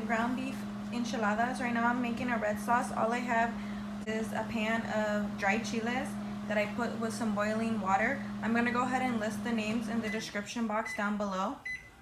ground beef enchiladas. Right now I'm making a red sauce. All I have is a pan of dried chiles that I put with some boiling water. I'm gonna go ahead and list the names in the description box down below.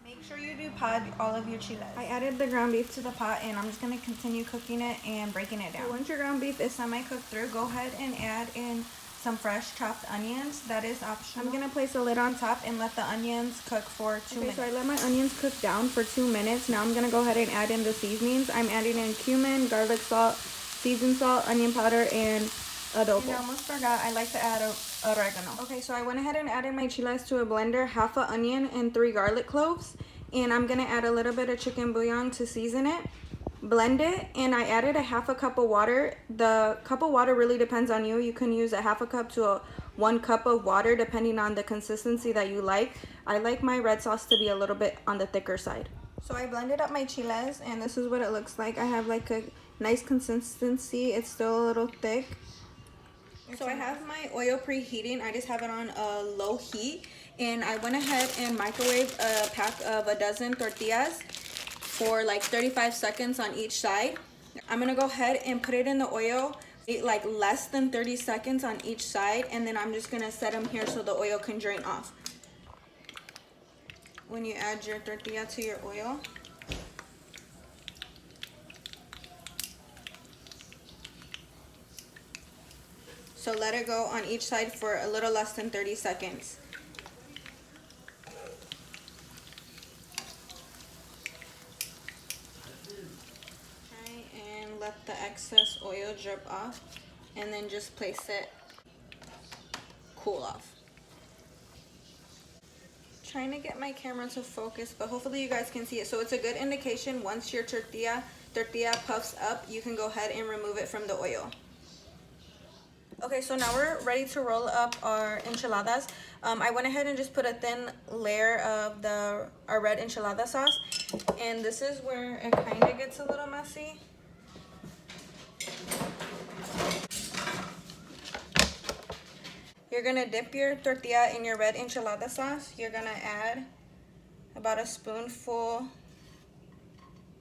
Make sure you do pod all of your chiles. I added the ground beef to the pot and I'm just gonna continue cooking it and breaking it down. Once your ground beef is semi-cooked through, go ahead and add in some fresh chopped onions. That is optional. I'm gonna place a lid on top and let the onions cook for 2 minutes. So I let my onions cook down for 2 minutes. Now I'm gonna go ahead and add in the seasonings. I'm adding in cumin, garlic salt, seasoned salt, onion powder, and adobo. And I almost forgot, I like to add oregano. Okay, so I went ahead and added my chiles to a blender, half an onion and 3 garlic cloves. And I'm gonna add a little bit of chicken bouillon to season it. Blend it, and I added a half a cup of water. The cup of water really depends on you. You can use a half a cup to 1 cup of water depending on the consistency that you like. I like my red sauce to be a little bit on the thicker side. So I blended up my chiles and this is what it looks like. I have like a nice consistency. It's still a little thick. So I have my oil preheating. I just have it on a low heat, and I went ahead and microwaved a pack of a dozen tortillas for like 35 seconds on each side. I'm gonna go ahead and put it in the oil, like less than 30 seconds on each side, and then I'm just gonna set them here so the oil can drain off. When you add your tortilla to your oil, so let it go on each side for a little less than 30 seconds. Let the excess oil drip off and then just place it, cool off. Trying to get my camera to focus, but hopefully you guys can see it. So it's a good indication once your tortilla puffs up, you can go ahead and remove it from the oil. Okay, so now we're ready to roll up our enchiladas. I went ahead and just put a thin layer of our red enchilada sauce, and this is where it kind of gets a little messy. You're gonna dip your tortilla in your red enchilada sauce. You're gonna add about a spoonful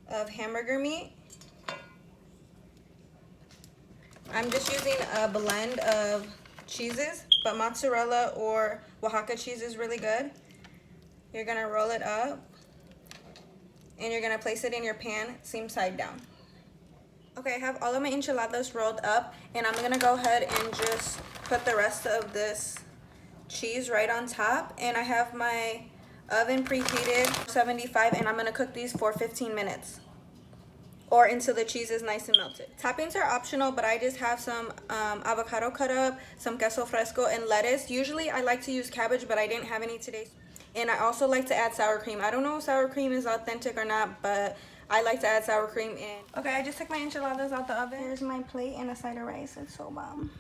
of hamburger meat. I'm just using a blend of cheeses, but mozzarella or Oaxaca cheese is really good. You're gonna roll it up and you're gonna place it in your pan, seam side down. Okay, I have all of my enchiladas rolled up, and I'm gonna go ahead and just put the rest of this cheese right on top. And I have my oven preheated 75, and I'm gonna cook these for 15 minutes or until the cheese is nice and melted. Toppings are optional, but I just have some avocado cut up, some queso fresco, and lettuce. Usually I like to use cabbage, but I didn't have any today. And I also like to add sour cream. I don't know if sour cream is authentic or not, but I like to add sour cream in. Okay, I just took my enchiladas out the oven. Here's my plate and a side of rice. It's so bomb.